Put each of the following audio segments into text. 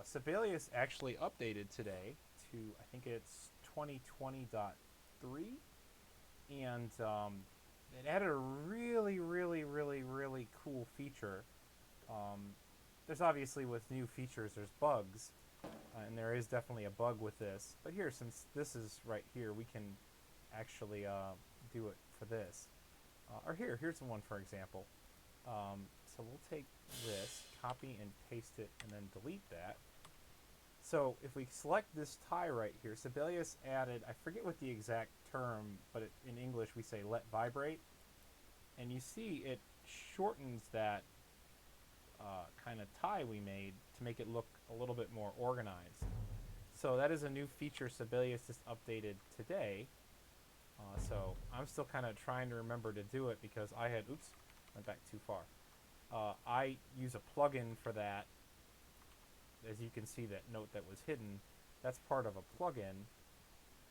Sibelius actually updated today to, I think it's 2020.3, and it added a really, really, really, really cool feature. Um, there's obviously with new features, there's bugs, and there is definitely a bug with this. But here, since this is right here, we can actually do it for this. Or here's the one for example. So we'll take this, copy and paste it, and then delete that. So if we select this tie right here, Sibelius added, I forget what the exact term, but in English we say let vibrate. And you see it shortens that kind of tie we made to make it look a little bit more organized. So that is a new feature Sibelius just updated today. So I'm still kind of trying to remember to do it because I had, oops, went back too far. I use a plugin for that. As you can see, that note that was hidden, that's part of a plugin,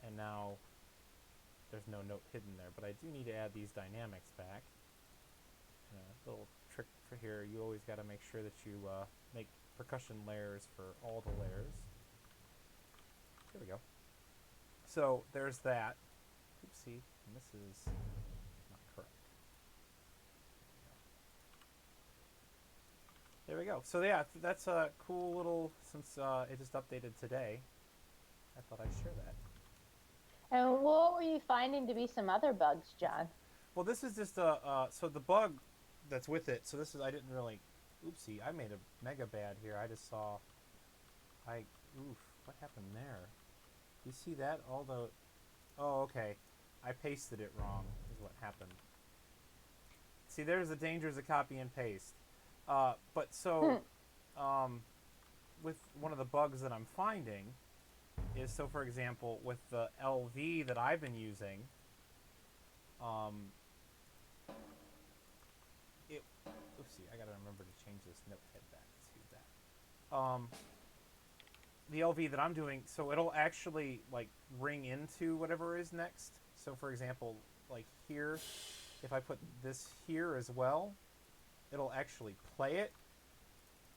and now there's no note hidden there. But I do need to add these dynamics back. A little trick for here, you always got to make sure that you make percussion layers for all the layers. There we go. So there's that. Oopsie, and this is not correct. There we go. So yeah, that's a cool little, since it just updated today, I thought I'd share that. And what were you finding to be some other bugs, John? Well, this is just so the bug that's with it, so this is, I didn't really, oopsie, I made a mega bad here. I just saw, oof, what happened there? You see that? Oh, okay. I pasted it wrong, is what happened. See, there's the dangers of copy and paste. But so, with one of the bugs that I'm finding is, so for example, with the LV that I've been using, oopsie, I gotta remember to change this note head back to that. The LV that I'm doing, so it'll actually like ring into whatever is next. So for example, like here, if I put this here as well, it'll actually play it,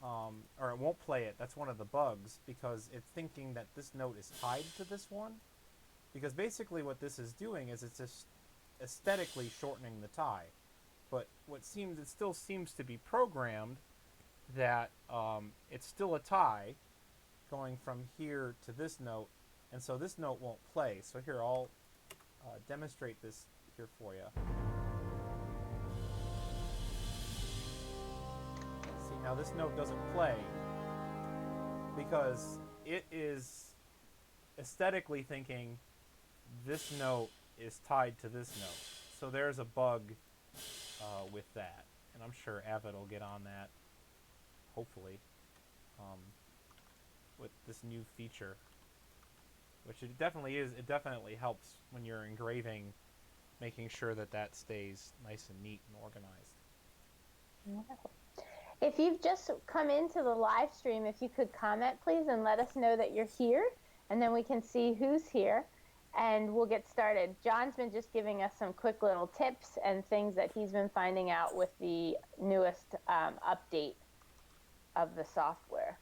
or it won't play it. That's one of the bugs, because it's thinking that this note is tied to this one. Because basically what this is doing is it's just aesthetically shortening the tie. But it still seems to be programmed that it's still a tie going from here to this note, and so this note won't play. So here, I'll demonstrate this here for you. See, now this note doesn't play because it is aesthetically thinking this note is tied to this note. So there's a bug with that, and I'm sure Avid will get on that, hopefully, with this new feature, which it definitely is. It definitely helps when you're engraving, making sure that that stays nice and neat and organized. Wonderful. If you've just come into the live stream, if you could comment, please, and let us know that you're here, and then we can see who's here, and we'll get started. John's been just giving us some quick little tips and things that he's been finding out with the newest update of the software.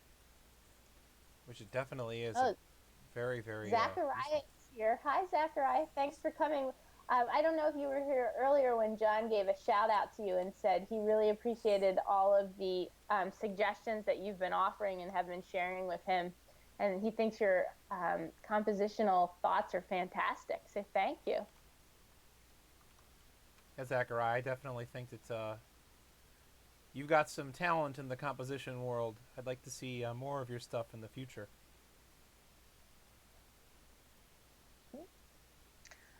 Which it definitely is very, very... Zachariah is here. Hi, Zachariah. Thanks for coming. I don't know if you were here earlier when John gave a shout out to you and said he really appreciated all of the suggestions that you've been offering and have been sharing with him. And he thinks your compositional thoughts are fantastic. So thank you. Yeah, Zachariah, I definitely think that you've got some talent in the composition world. I'd like to see more of your stuff in the future.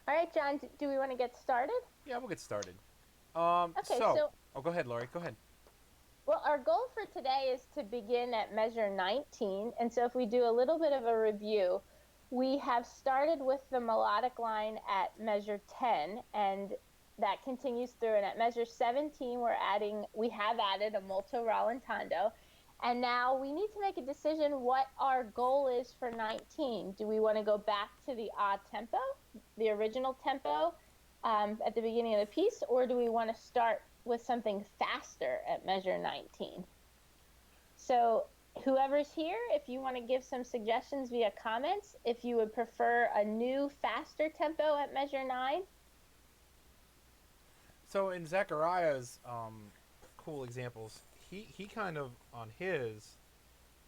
All right, John, do we want to get started? Yeah, we'll get started. Okay, so oh, go ahead, Lori. Go ahead. Well, our goal for today is to begin at measure 19. And so if we do a little bit of a review, we have started with the melodic line at measure 10, and that continues through. And at measure 17, we have added a molto rallentando. And now we need to make a decision what our goal is for 19. Do we want to go back to the a tempo, the original tempo at the beginning of the piece, or do we want to start with something faster at measure 19? So whoever's here, if you want to give some suggestions via comments, if you would prefer a new, faster tempo at measure 9. So in Zachariah's cool examples, he kind of on his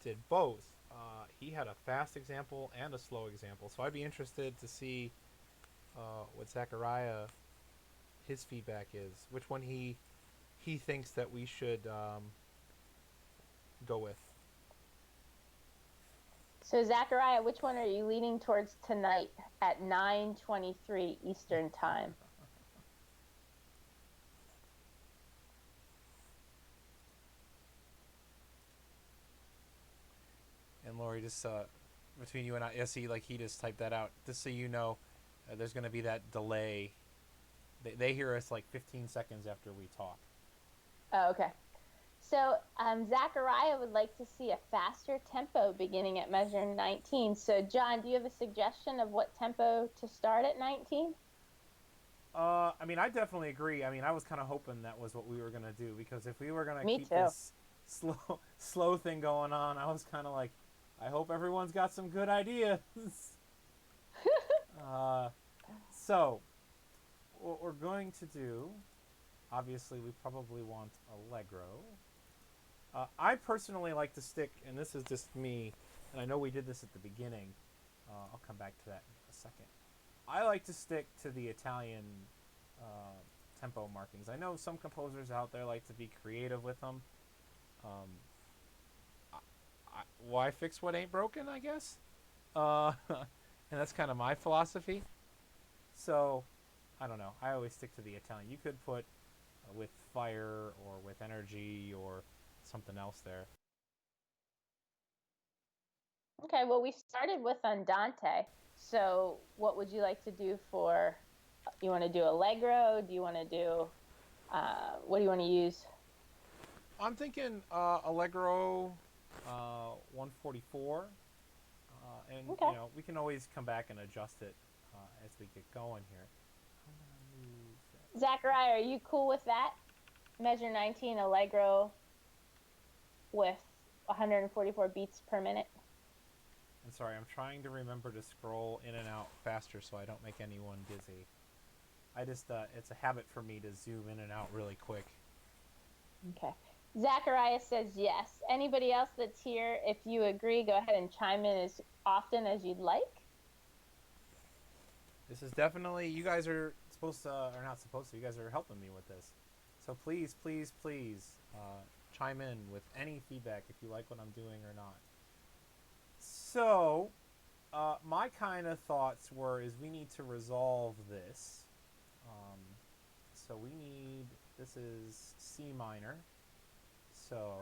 did both. He had a fast example and a slow example. So I'd be interested to see what Zachariah his feedback is. Which one he thinks that we should go with. So Zachariah, which one are you leaning towards tonight at 9:23 Eastern Time? And Lori, just between you and I, see, like he just typed that out. Just so you know, there's going to be that delay. They hear us like 15 seconds after we talk. Oh, okay. So Zachariah would like to see a faster tempo beginning at measure 19. So John, do you have a suggestion of what tempo to start at 19? I mean, I definitely agree. I mean, I was kind of hoping that was what we were going to do, because if we were going to keep this slow thing going on, I was kind of like, I hope everyone's got some good ideas. So, what we're going to do, obviously, we probably want Allegro. I personally like to stick, and this is just me, and I know we did this at the beginning. I'll come back to that in a second. I like to stick to the Italian tempo markings. I know some composers out there like to be creative with them. Why fix what ain't broken, I guess? And that's kind of my philosophy. So, I don't know. I always stick to the Italian. You could put with fire or with energy or something else there. Okay, well, we started with Andante. So what would you like to do for, you want to do Allegro? Do you want to do, what do you want to use? I'm thinking Allegro 144. And, okay. You know, we can always come back and adjust it as we get going here. Zachariah, are you cool with that? Measure 19 Allegro with 144 beats per minute. I'm sorry, I'm trying to remember to scroll in and out faster so I don't make anyone dizzy. I just, it's a habit for me to zoom in and out really quick. Okay. Zachariah says yes. Anybody else that's here, if you agree, go ahead and chime in as often as you'd like. This is definitely, you guys are supposed to, or not supposed to, you guys are helping me with this. So please, please, please chime in with any feedback if you like what I'm doing or not. So, my kind of thoughts were, is we need to resolve this. So we need, this is C minor. So,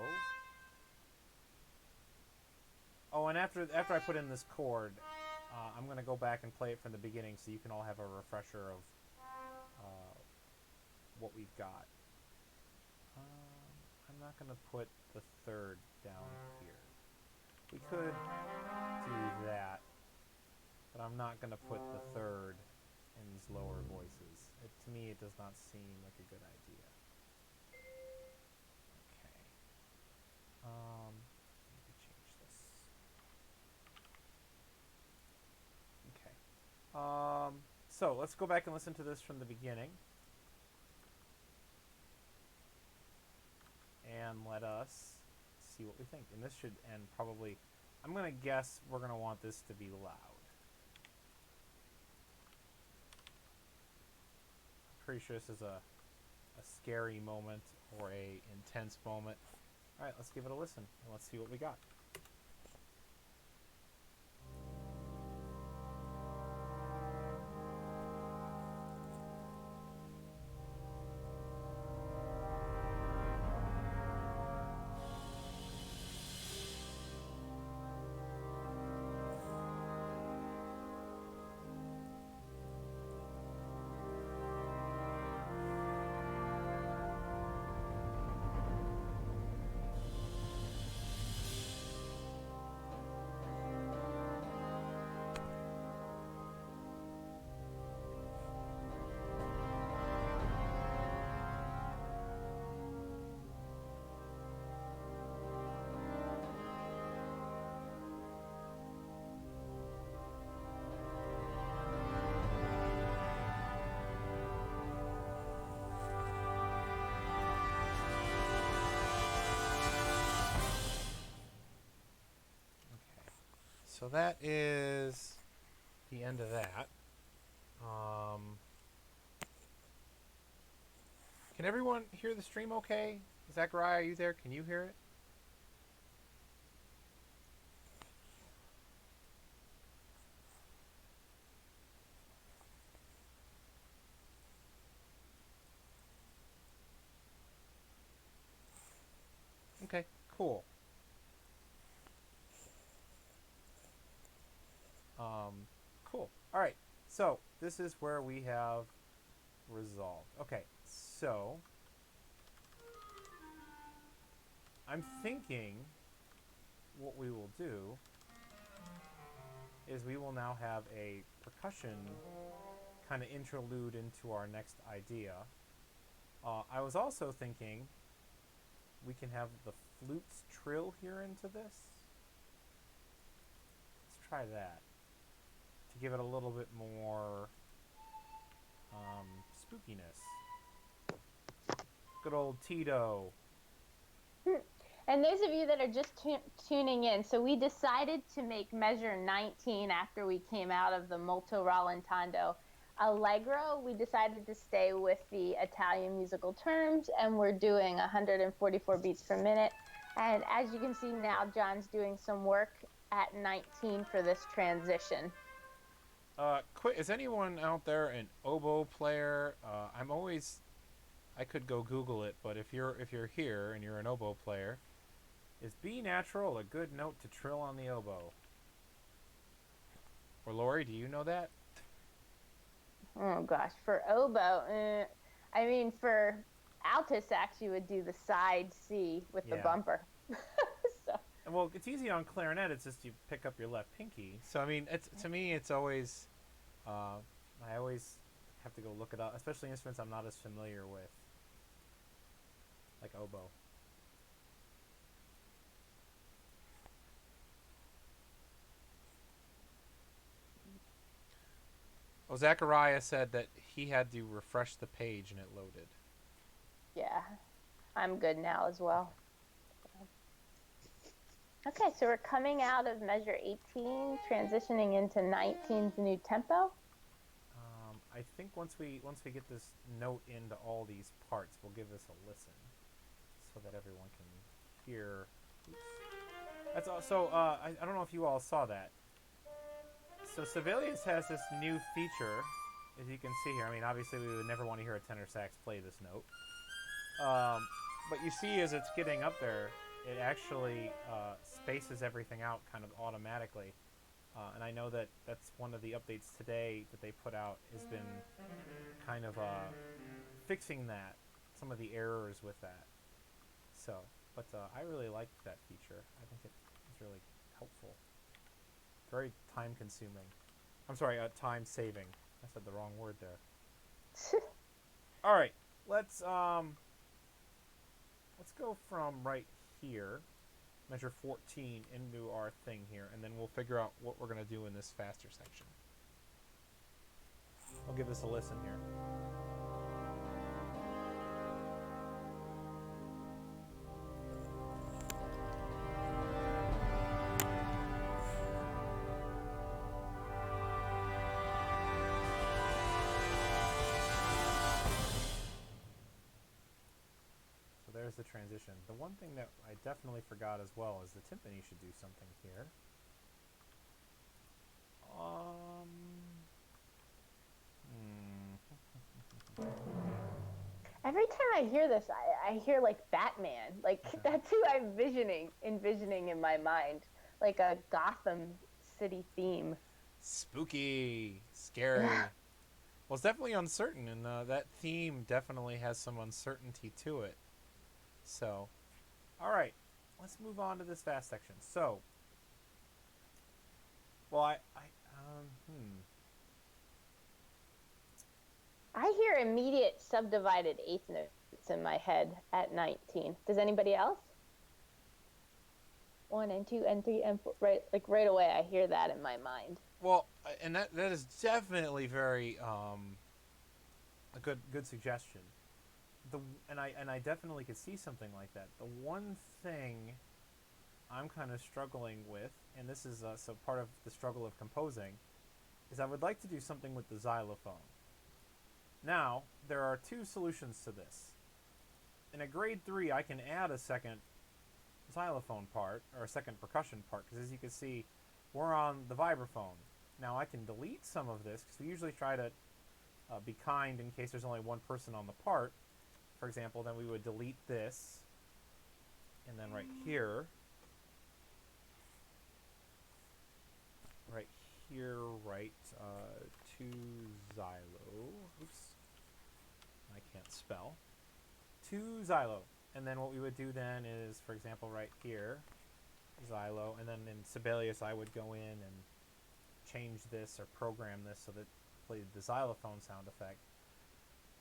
oh, and after I put in this chord, I'm going to go back and play it from the beginning so you can all have a refresher of what we've got. I'm not going to put the third down here. We could do that, but I'm not going to put the third in these lower voices. To me, it does not seem like a good idea. Okay. Let me change this. Okay. So let's go back and listen to this from the beginning. And let us see what we think. And this should end probably, I'm going to guess we're going to want this to be loud. I'm pretty sure this is a scary moment or a intense moment. All right, let's give it a listen and let's see what we got. So that is the end of that. Can everyone hear the stream okay? Zachariah, are you there? Can you hear it? Okay, cool. Cool. All right. So this is where we have resolved. Okay. So I'm thinking what we will do is we will now have a percussion kind of interlude into our next idea. I was also thinking we can have the flutes trill here into this. Let's try that to give it a little bit more spookiness. Good old Tito. And those of you that are just tuning in, so we decided to make measure 19 after we came out of the molto rallentando allegro. We decided to stay with the Italian musical terms, and we're doing 144 beats per minute. And as you can see now, John's doing some work at 19 for this transition. Is anyone out there an oboe player? I could go Google it, but if you're here and you're an oboe player, is B natural a good note to trill on the oboe? Or Lori, do you know that? Oh gosh, for oboe, I mean for alto sax you would do the side C with the bumper. So. Well, it's easy on clarinet. It's just you pick up your left pinky. So I mean, to me, it's always I always have to go look it up, especially instruments I'm not as familiar with, like oboe. Oh, Zachariah said that he had to refresh the page and it loaded. Yeah, I'm good now as well. Okay, so we're coming out of measure 18, transitioning into 19's new tempo. I think once we get this note into all these parts, we'll give this a listen, so that everyone can hear. Oops. That's also I don't know if you all saw that. So Sibelius has this new feature, as you can see here. I mean, obviously we would never want to hear a tenor sax play this note, but you see as it's getting up there, it actually spaces everything out kind of automatically. And I know that that's one of the updates today that they put out has been kind of fixing that, some of the errors with that. So, but I really liked that feature. I think it was really helpful. Very time consuming. I'm sorry, time saving. I said the wrong word there. All right, let's go from right here, measure 14 into our thing here, and then we'll figure out what we're going to do in this faster section. I'll give this a listen here. There's the transition. The one thing that I definitely forgot as well is the timpani should do something here. Every time I hear this, I hear like Batman. Like that's who I'm envisioning in my mind, like a Gotham City theme. Spooky, scary. Well, it's definitely uncertain, and that theme definitely has some uncertainty to it. So, all right, let's move on to this fast section. So, well, I hear immediate subdivided eighth notes in my head at 19. Does anybody else? 1 and 2 and 3 and 4, right away I hear that in my mind. Well, and that is definitely very a good suggestion. And I definitely could see something like that. The one thing I'm kind of struggling with, and this is so part of the struggle of composing, is I would like to do something with the xylophone. Now, there are two solutions to this. In a grade 3, I can add a second xylophone part, or a second percussion part, because as you can see, we're on the vibraphone. Now I can delete some of this, because we usually try to be kind in case there's only one person on the part. For example, then we would delete this, and then right here, write 2 xylo. Oops, I can't spell. 2 xylo. And then what we would do then is, for example, right here, xylo, and then in Sibelius I would go in and change this or program this so that it played the xylophone sound effect.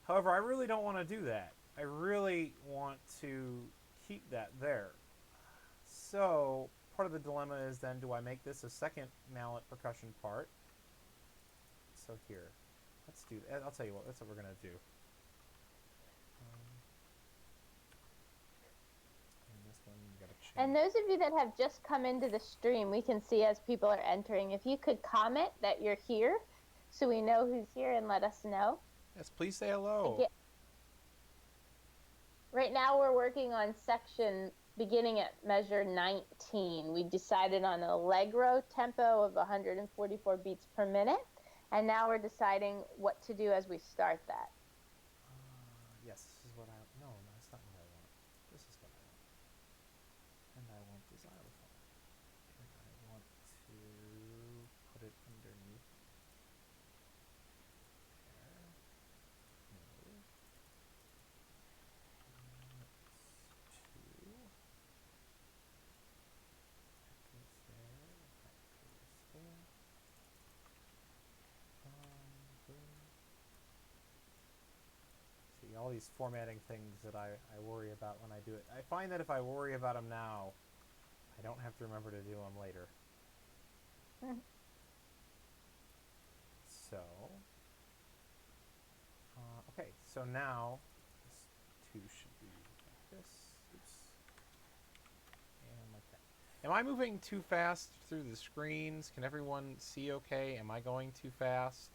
However, I really don't want to do that. I really want to keep that there. So part of the dilemma is then, do I make this a second mallet percussion part? So here, let's do that. I'll tell you what, that's what we're going to do. And this one, you got to change. And those of you that have just come into the stream, we can see as people are entering, if you could comment that you're here so we know who's here and let us know. Yes, please say hello. Right now we're working on section beginning at measure 19. We decided on an allegro tempo of 144 beats per minute, and now we're deciding what to do as we start that. Yes, this is what I... No, that's not what I want. This is what I want. And I want the xylophone. And I want to put it underneath there. No. See, all these formatting things that I worry about when I do it. I find that if I worry about them now, I don't have to remember to do them later. So, okay, so now this 2 should be like this. Oops. And like that. Am I moving too fast through the screens? Can everyone see okay? Am I going too fast?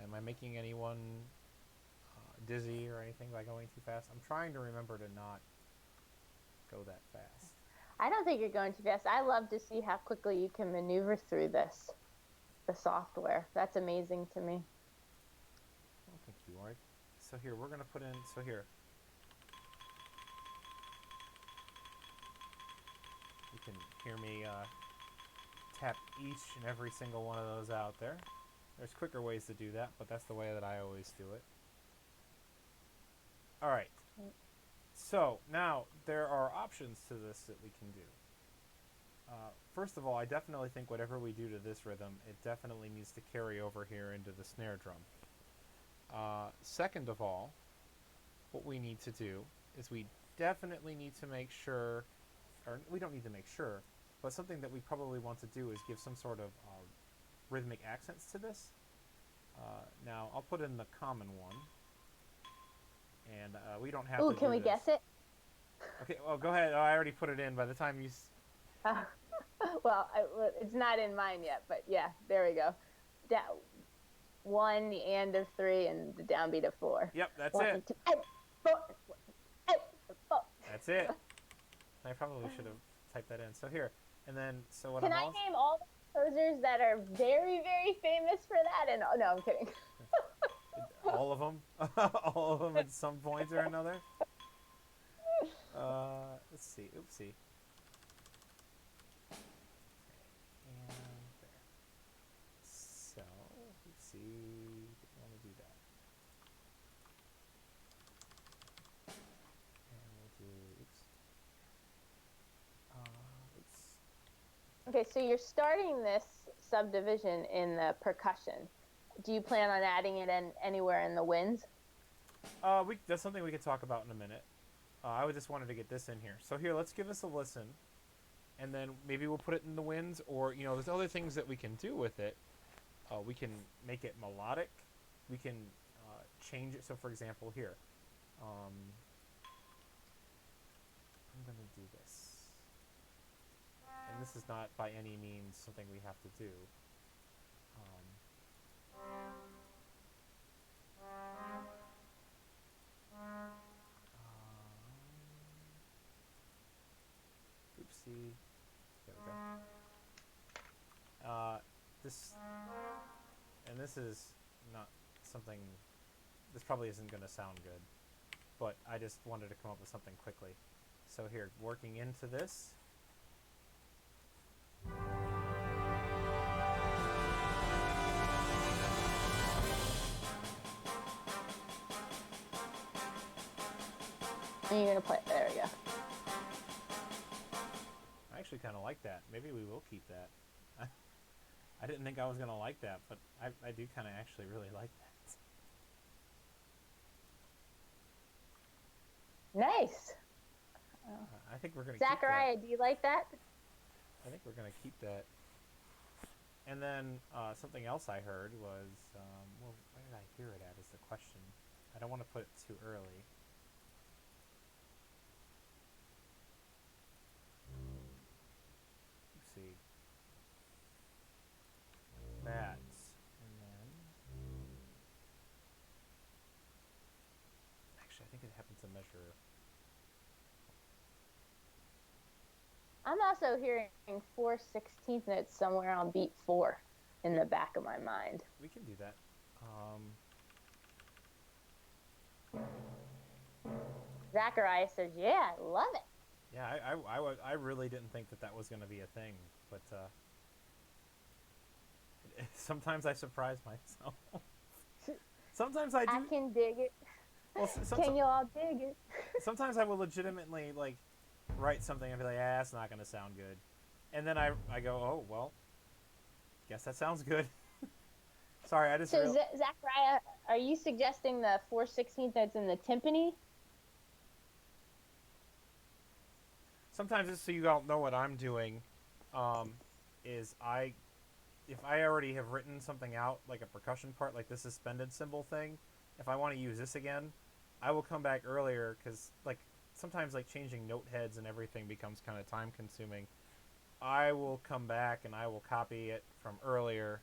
Am I making anyone dizzy or anything by going too fast? I'm trying to remember to not go that fast. I don't think you're going too fast. I love to see how quickly you can maneuver through this, the software. That's amazing to me. Oh, thank you, Lord. So here, we're going to put in, so here. You can hear me tap each and every single one of those out there. There's quicker ways to do that, but that's the way that I always do it. All right. So now there are options to this that we can do. First of all, I definitely think whatever we do to this rhythm, it definitely needs to carry over here into the snare drum. Second of all, what we need to do is we definitely need to make sure, or we don't need to make sure, but something that we probably want to do is give some sort of rhythmic accents to this. Now, I'll put in the common one. And we don't have to do this. Ooh, can we guess it? Okay, well, go ahead. Oh, I already put it in by the time you... Well, it's not in mine yet, but yeah, there we go. 1, the and of 3, and the downbeat of 4. Yep, that's 1, it. 2, 8, 4, 8, 4. That's it. I probably should have typed that in. So here, and then, so what Can I name all the composers that are very, very famous for that? And no, I'm kidding. All of them? All of them at some point or another? Let's see. Oopsie. Okay, and there. So, oopsie. Didn't want to do that. And we'll do, oops. Oops. Okay, so you're starting this subdivision in the percussion. Do you plan on adding it in anywhere in the winds? That's something we could talk about in a minute. I just wanted to get this in here. So here, let's give us a listen, and then maybe we'll put it in the winds, or, you know, there's other things that we can do with it. We can make it melodic. We can change it. So, for example, here, I'm going to do this. this is not by any means something we have to do. Oopsie. There we go. This is not something. This probably isn't going to sound good, but I just wanted to come up with something quickly. So here, working into this. And you're gonna play. There we go. I actually kind of like that. Maybe we will keep that. I didn't think I was gonna like that, but I do kind of actually really like that. Nice. I think we're gonna. Zachariah, do you like that? I think we're gonna keep that. And then something else I heard was, well, where did I hear it at? Is the question. I don't want to put it too early. Let's see. That, and then actually, I think it happens to measure. I'm also hearing 4/16 notes somewhere on beat 4 in the back of my mind. We can do that. Zachariah says, "Yeah, I love it." Yeah, I really didn't think that was going to be a thing, but sometimes I surprise myself. Sometimes I do. I can dig it. Well, Can you all dig it? Sometimes I will legitimately like write something and be like, "Ah, it's not going to sound good," and then I go, "Oh well, guess that sounds good." Sorry, I just. So Zachariah, are you suggesting the 4/16 notes in the timpani? Sometimes, just so you all know what I'm doing, is if I already have written something out, like a percussion part, like the suspended cymbal thing, if I want to use this again, I will come back earlier, because like sometimes like changing note heads and everything becomes kind of time consuming. I will come back and I will copy it from earlier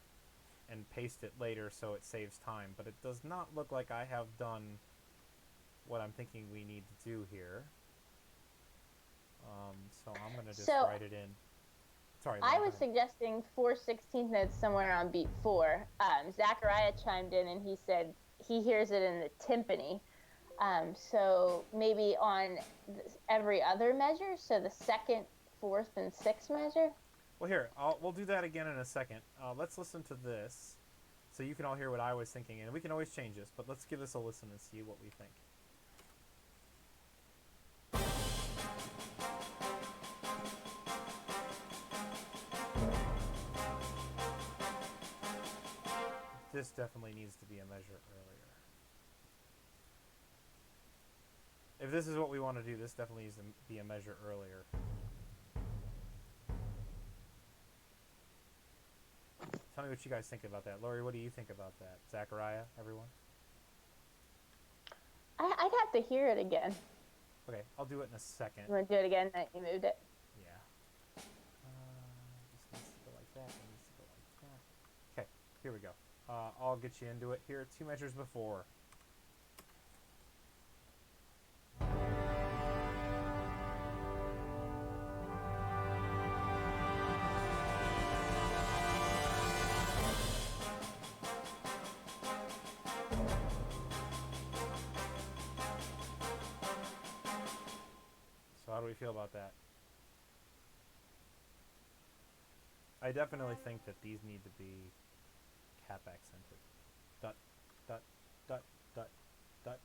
and paste it later so it saves time, but it does not look like I have done what I'm thinking we need to do here. So I'm going to just write it in. Sorry, I was suggesting 4/16 notes somewhere on beat 4. Zachariah chimed in and he said he hears it in the timpani. So maybe on every other measure, so the 2nd, 4th, and 6th measure. Well, here, we'll do that again in a second. Let's listen to this so you can all hear what I was thinking, and we can always change this, but let's give this a listen and see what we think. This definitely needs to be a measure earlier. If this is what we want to do, this definitely needs to be a measure earlier. Tell me what you guys think about that. Lori, what do you think about that? Zachariah, everyone? I'd have to hear it again. Okay, I'll do it in a second. You want to do it again? That you moved it? Yeah. This needs to go like that. It needs to go like that. Okay, here we go. I'll get you into it here 2 measures before. So how do we feel about that? I definitely think that these need to be cap accented. Dut, dut, dut, dut, dut,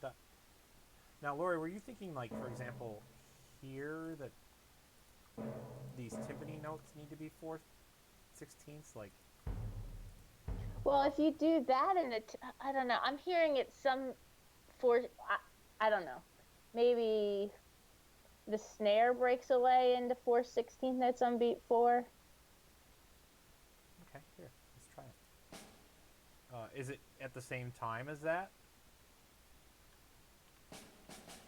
dut. Now, Lori, were you thinking, like, for example, here that these timpani notes need to be 4/16? Like, well, if you do that in I don't know. I'm hearing it I don't know. Maybe the snare breaks away into 4/16 notes on beat 4. Okay, here, let's try it. Is it at the same time as that?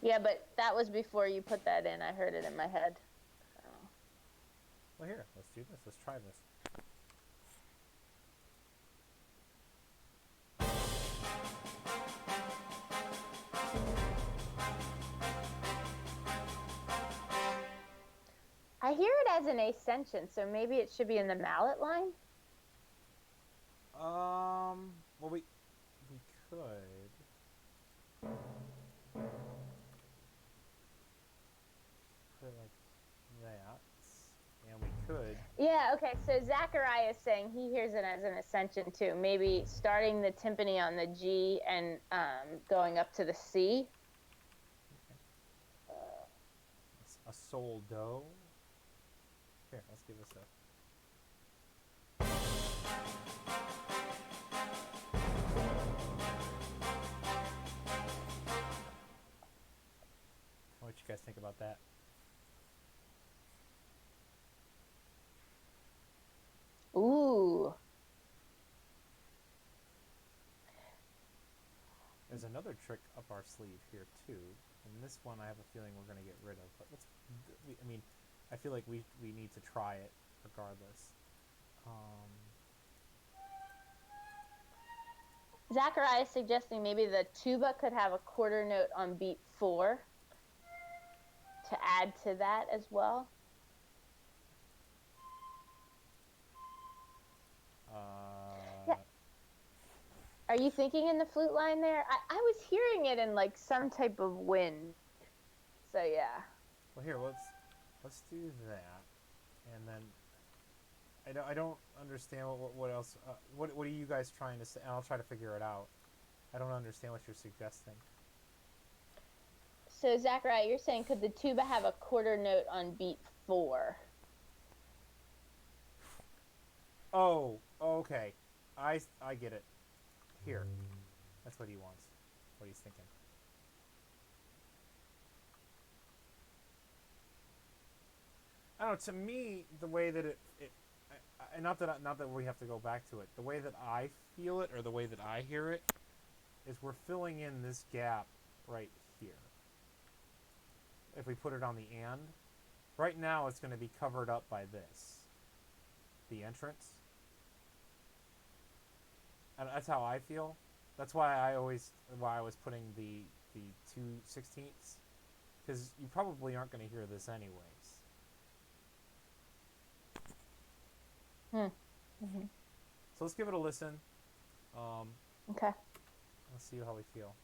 Yeah, but that was before you put that in. I heard it in my head. So. Well, here, let's do this. Let's try this. I hear it as an ascension, so maybe it should be in the mallet line. Well, we could. Put it like that. And we could. Yeah, okay, so Zachariah is saying he hears it as an ascension too. Maybe starting the timpani on the G and going up to the C. Okay. A sol do. Here, let's give this a. What you guys think about that? Ooh. There's another trick up our sleeve here too, and this one I have a feeling we're going to get rid of. But let's. I mean, I feel like we need to try it regardless. Zachariah is suggesting maybe the tuba could have a quarter note on beat 4 to add to that as well. Yeah. Are you thinking in the flute line there? I was hearing it in like some type of wind. So yeah. Well, here let's do that, and then I don't understand what else. What are you guys trying to say? And I'll try to figure it out. I don't understand what you're suggesting. So Zachariah, you're saying could the tuba have a quarter note on beat 4? Oh, okay. I get it. Here. That's what he wants. What he's thinking. I don't know. To me, the way that not that we have to go back to it. The way that I feel it, or the way that I hear it, is we're filling in this gap right here. If we put it on the and, right now it's going to be covered up by this, the entrance. And that's how I feel. That's why I was putting the 2/16, because you probably aren't going to hear this anyways. Mm-hmm. So let's give it a listen. Okay. Let's see how we feel.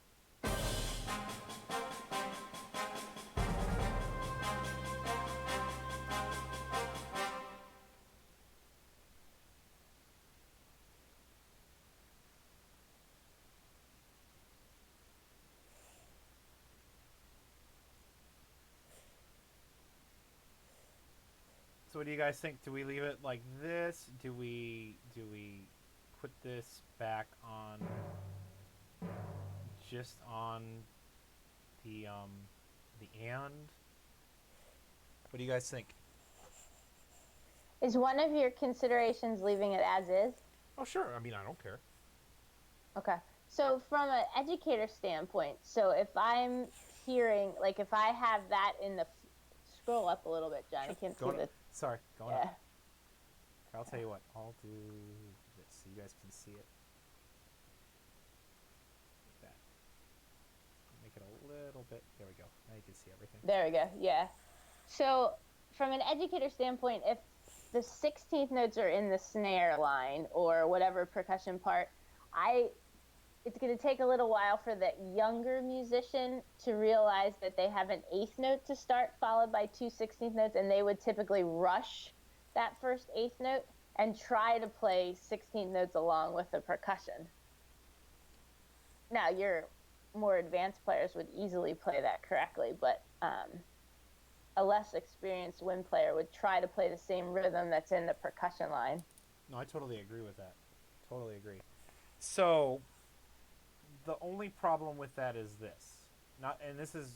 So what do you guys think? Do we leave it like this? Do we put this back on just on the and? What do you guys think? Is one of your considerations leaving it as is? Oh, sure. I mean, I don't care. Okay. So from an educator standpoint, so if I'm hearing, like if I have that in the, scroll up a little bit, John. I can't see the. Sorry, going Yeah. up. I'll tell you what. I'll do this so you guys can see it. Like that. Make it a little bit. There we go. Now you can see everything. There we go. Yeah. So from an educator standpoint, if the 16th notes are in the snare line or whatever percussion part, it's going to take a little while for the younger musician to realize that they have an 8th note to start, followed by 2 16th notes, and they would typically rush that first 8th note and try to play 16th notes along with the percussion. Now, your more advanced players would easily play that correctly, but a less experienced wind player would try to play the same rhythm that's in the percussion line. No, I totally agree with that. Totally agree. So the only problem with that is this. And this is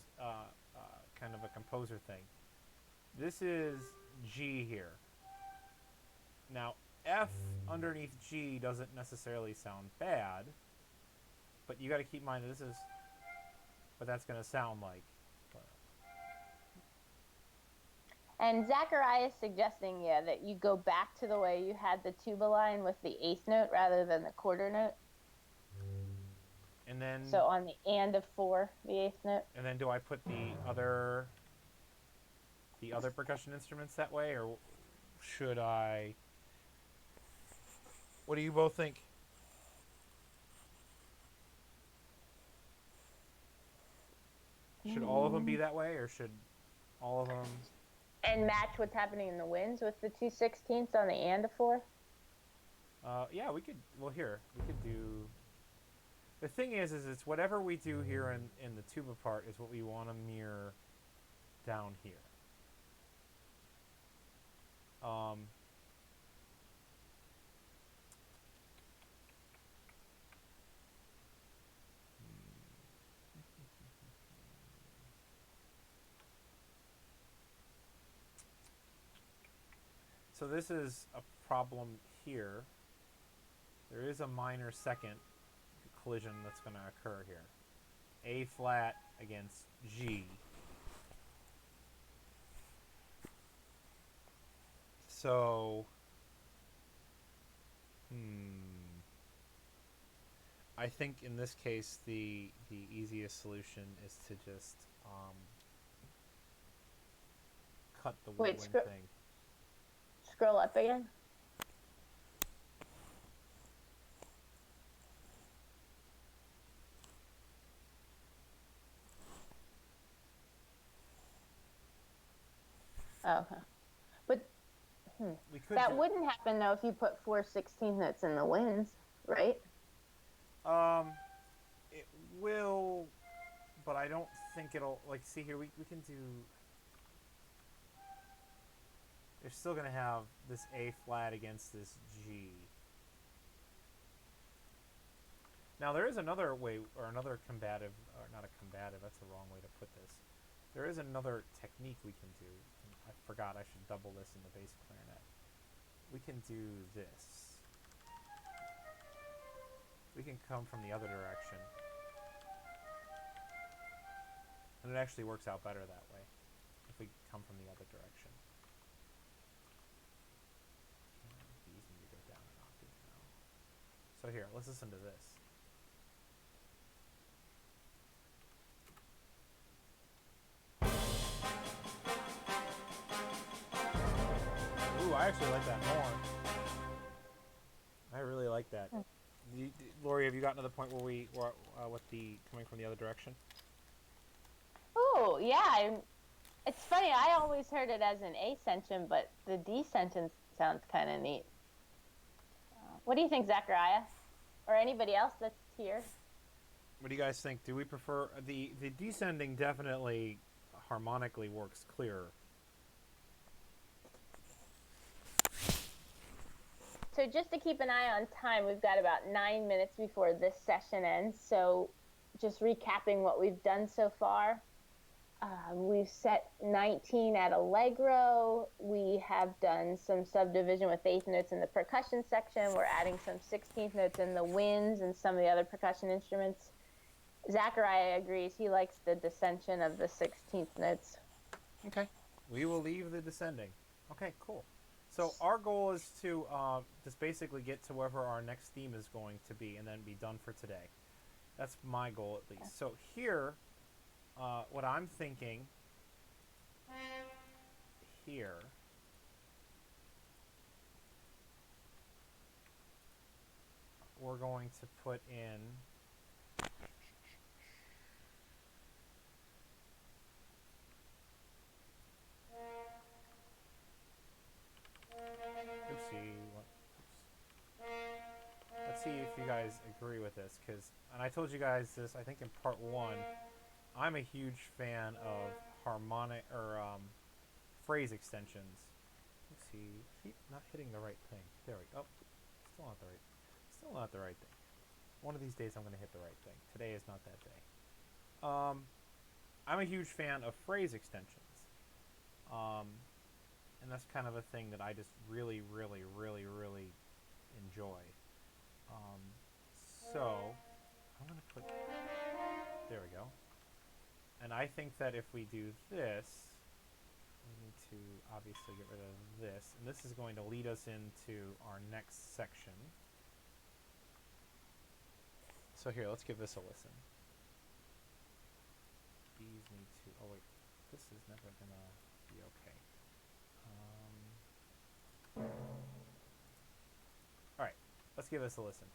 kind of a composer thing. This is G here. Now, F underneath G doesn't necessarily sound bad, but you got to keep in mind that this is what that's going to sound like. And Zachariah is suggesting, yeah, that you go back to the way you had the tuba line with the eighth note rather than the quarter note. And then... So on the and of 4, the eighth note. And then do I put the other percussion instruments that way, or should I? What do you both think? Should all of them be that way, or should all of them... And match what's happening in the winds with the 2/16ths on the and of 4? Yeah, we could... Well, here, we could do... The thing is it's whatever we do here in the tuba part is what we want to mirror down here. So this is a problem here. There is a minor second collision that's going to occur here. A flat against G. So, I think in this case the easiest solution is to just cut the woodwind thing. Scroll up again. Okay. But we could that wouldn't happen though if you put 4/16 notes in the winds, right? It will, but I don't think it'll, like, see here, we can do... You're still going to have this A flat against this G. Now, there is another way, or another combative, or not a combative, that's the wrong way to put this. There is another technique we can do. I forgot I should double this in the bass clarinet. We can do this. We can come from the other direction. And it actually works out better that way, if we come from the other direction. These need to go down an octave now. So here, let's listen to this. Ooh, I actually like that more. I really like that. Lori, have you gotten to the point where with the coming from the other direction? Oh, yeah. It's funny, I always heard it as an ascension, but the descension sounds kind of neat. What do you think, Zachariah? Or anybody else that's here? What do you guys think? Do we prefer... The descending definitely harmonically works clearer. So just to keep an eye on time, we've got about 9 minutes before this session ends. So just recapping what we've done so far. We've set 19 at Allegro. We have done some subdivision with eighth notes in the percussion section. We're adding some 16th notes in the winds and some of the other percussion instruments. Zachariah agrees. He likes the descension of the 16th notes. Okay. We will leave the descending. Okay, cool. So our goal is to just basically get to wherever our next theme is going to be and then be done for today. That's my goal at least. So here, what I'm thinking here we're going to put in let's see if you guys agree with this, and I told you guys this, I think, in part 1. I'm a huge fan of harmonic or phrase extensions. Let's see, keep not hitting the right thing. There we go. Still not the right thing. One of these days I'm going to hit the right thing. Today is not that day. I'm a huge fan of phrase extensions. And that's kind of a thing that I just really, really, really, really enjoy. So I'm going to put... There we go. And I think that if we do this, we need to obviously get rid of this. And this is going to lead us into our next section. So here, let's give this a listen. These need to... Oh, wait. This is never going to be okay. Alright, let's give this a listen.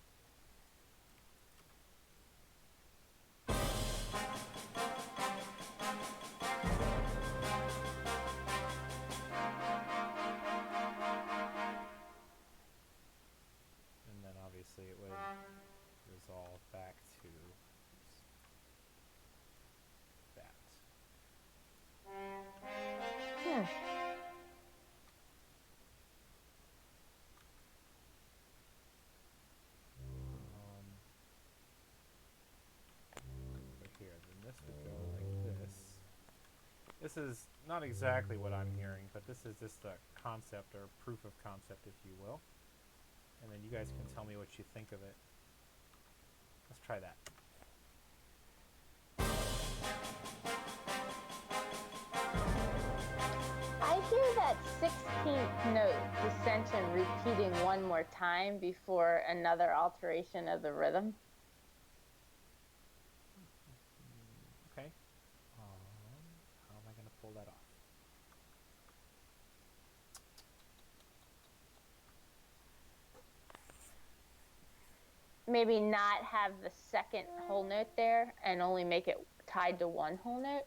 And then obviously it would resolve back to that. So here, then this would go like this. This is not exactly what I'm hearing, but this is just a concept or proof of concept, if you will. And then you guys can tell me what you think of it. Let's try that. I hear that 16th note dissension repeating one more time before another alteration of the rhythm. Okay. How am I going to pull that off? Maybe not have the second whole note there and only make it tied to one whole note.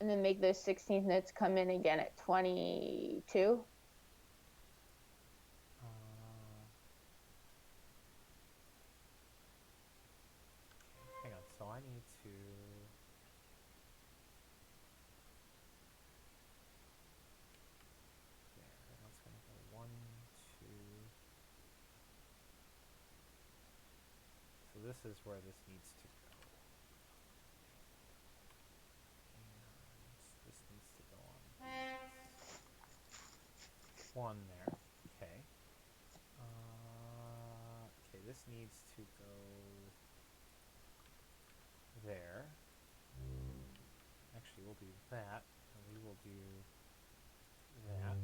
And then make those 16th notes come in again at 22. Hang on, so I need to... There, that's going to go 1, 2... So this is where this needs to go. And this needs to go on. 1 there. Okay. Okay, this needs to go there. Actually, we'll do that, and we will do that.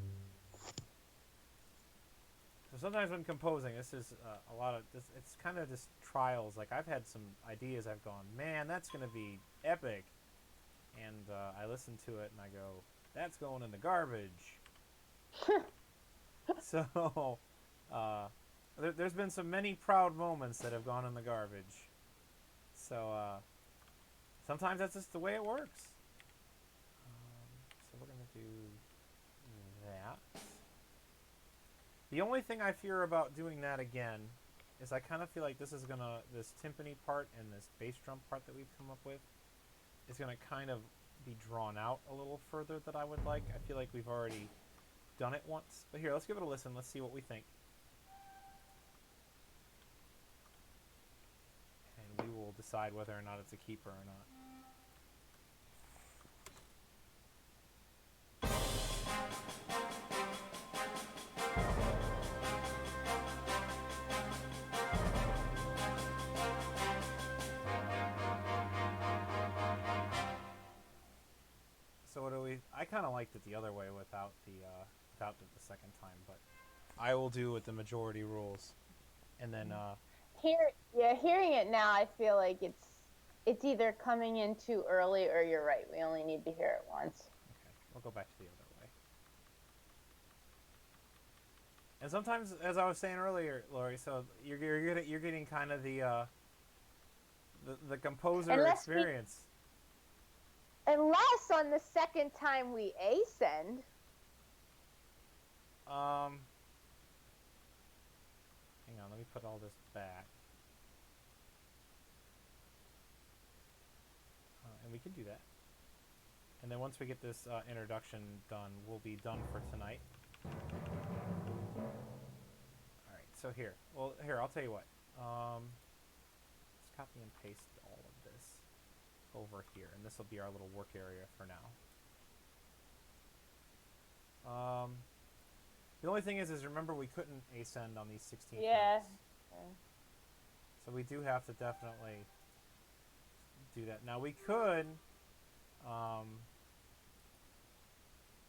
So sometimes when composing, this is a lot of this. It's kind of just trials. Like I've had some ideas. I've gone, man, that's going to be epic, and I listen to it and I go, that's going in the garbage. So there's been some many proud moments that have gone in the garbage. So sometimes that's just the way it works. So we're going to do that. The only thing I fear about doing that again is I kind of feel like this timpani part and this bass drum part that we've come up with is going to kind of be drawn out a little further than I would like. I feel like we've already done it once. But here, let's give it a listen. Let's see what we think. And we will decide whether or not it's a keeper or not. So what do we... I kind of liked it the other way without the second time, but I will do with the majority rules. And then hearing it now, I feel like it's either coming in too early or you're right. We only need to hear it once. Okay, we'll go back to the other way. And sometimes, as I was saying earlier, Lori, so you're getting kind of the composer experience. Unless on the second time we ascend. Hang on, let me put all this back. And we can do that. And then once we get this introduction done, we'll be done for tonight. Alright, so here. Well, here, I'll tell you what. Let's copy and paste all of this over here. And this will be our little work area for now. The only thing is remember we couldn't ascend on these 16 notes. Yeah. So we do have to definitely do that. Now we could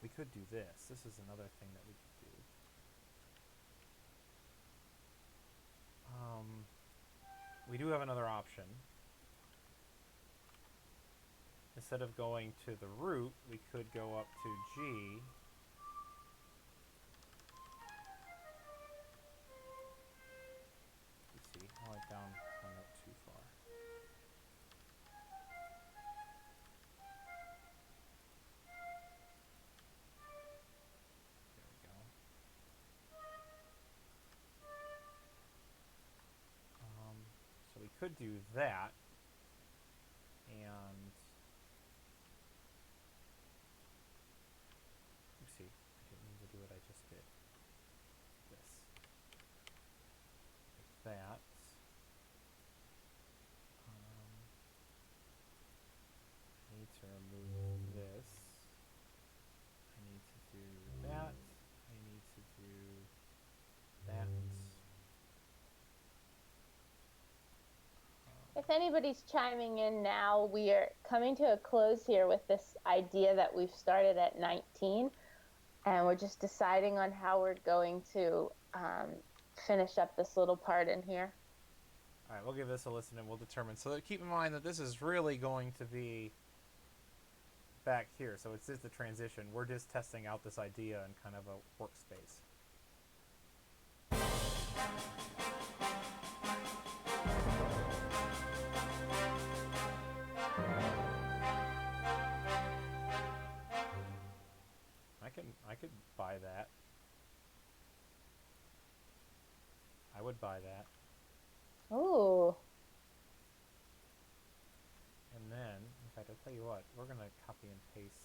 We could do this. This is another thing that we could do. We do have another option. Instead of going to the root, we could go up to G. Let's see. I went down one note too far. There we go. So we could do that. And oopsie, I didn't mean to do what I just did. This. Like that. I need to remove this. I need to do that. I need to do that. If anybody's chiming in now, we are coming to a close here with this idea that we've started at 19, and we're just deciding on how we're going to finish up this little part in here. All right, we'll give this a listen and we'll determine. So keep in mind that this is really going to be back here. So it's just the transition. We're just testing out this idea in kind of a workspace. I could buy that. I would buy that. Ooh. And then, in fact, I'll tell you what, we're going to copy and paste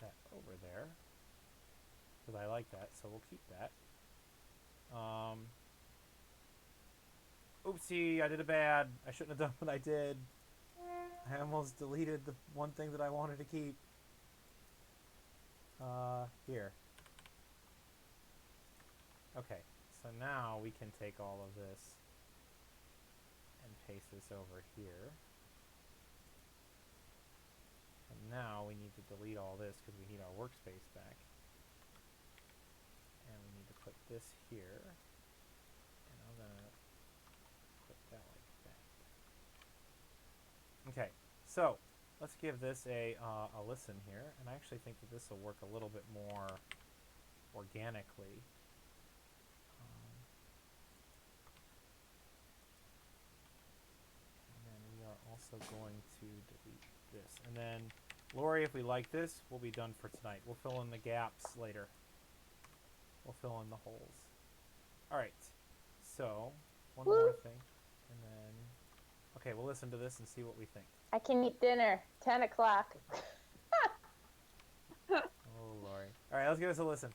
that over there. Because I like that, so we'll keep that. Oopsie, I did it bad. I shouldn't have done what I did. I almost deleted the one thing that I wanted to keep. Here. Okay, so now we can take all of this and paste this over here. And now we need to delete all this because we need our workspace back. And we need to put this here. And I'm going to put that like that. Okay, so let's give this a listen here. And I actually think that this will work a little bit more organically. And then we are also going to delete this. And then, Lori, if we like this, we'll be done for tonight. We'll fill in the gaps later. We'll fill in the holes. All right. So, one more thing. And then, okay, we'll listen to this and see what we think. I can eat dinner. 10 o'clock. Oh, Lori. All right, let's give this a listen.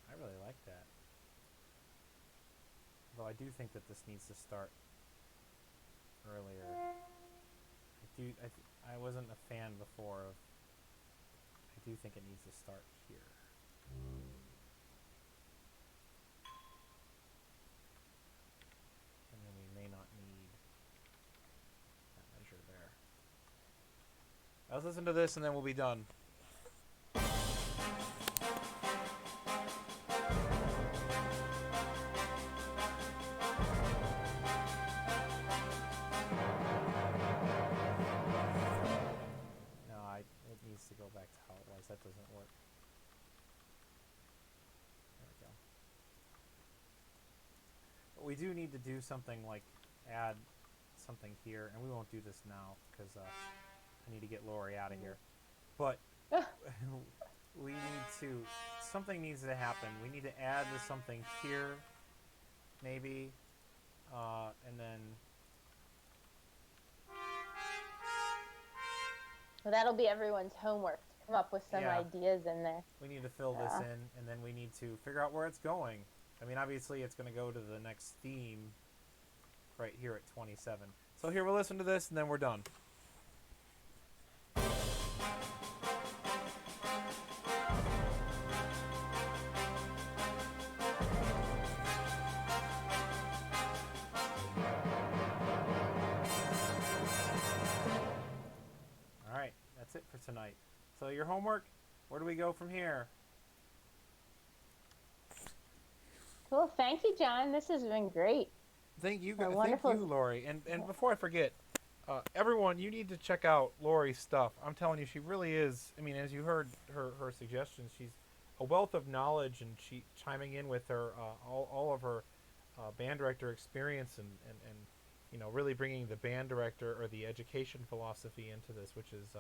I really like that. Though I do think that this needs to start earlier. I wasn't a fan before of. I do think it needs to start here. And then we may not need that measure there. Let's listen to this and then we'll be done. To go back to how it was. That doesn't work. There we go. But we do need to do something like add something here, and we won't do this now because I need to get Lori out of here. But we need to, something needs to happen. We need to add something here, maybe, and then. Well, that'll be everyone's homework to come up with some ideas in there. We need to fill this in, and then we need to figure out where it's going. I mean, obviously, it's going to go to the next theme right here at 27. So here, we'll listen to this, and then we're done. All right, that's it for tonight. So your homework, where do we go from here? Cool. Thank you, John. This has been great. Thank you, wonderful. Lori. And before I forget, everyone, you need to check out Lori's stuff. I'm telling you, she really is. I mean, as you heard her suggestions, she's a wealth of knowledge, and she chiming in with her all of her band director experience, and you know, really bringing the band director or the education philosophy into this, which is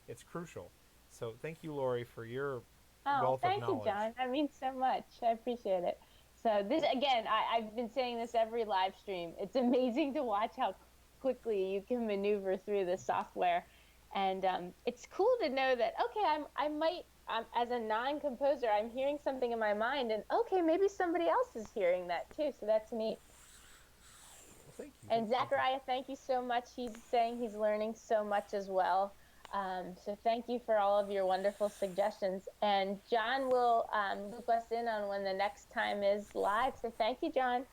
it's crucial. So thank you, Lori, for your wealth of knowledge. Thank you, John. That means so much. I appreciate it. So this, again, I've been saying this every live stream. It's amazing to watch how quickly you can maneuver through the software. And it's cool to know that, okay, as a non-composer, I'm hearing something in my mind, and okay, maybe somebody else is hearing that too. So that's neat. Well, thank you. And Zachariah, thank you so much. He's saying he's learning so much as well. So thank you for all of your wonderful suggestions. And John will loop us in on when the next time is live. So thank you, John.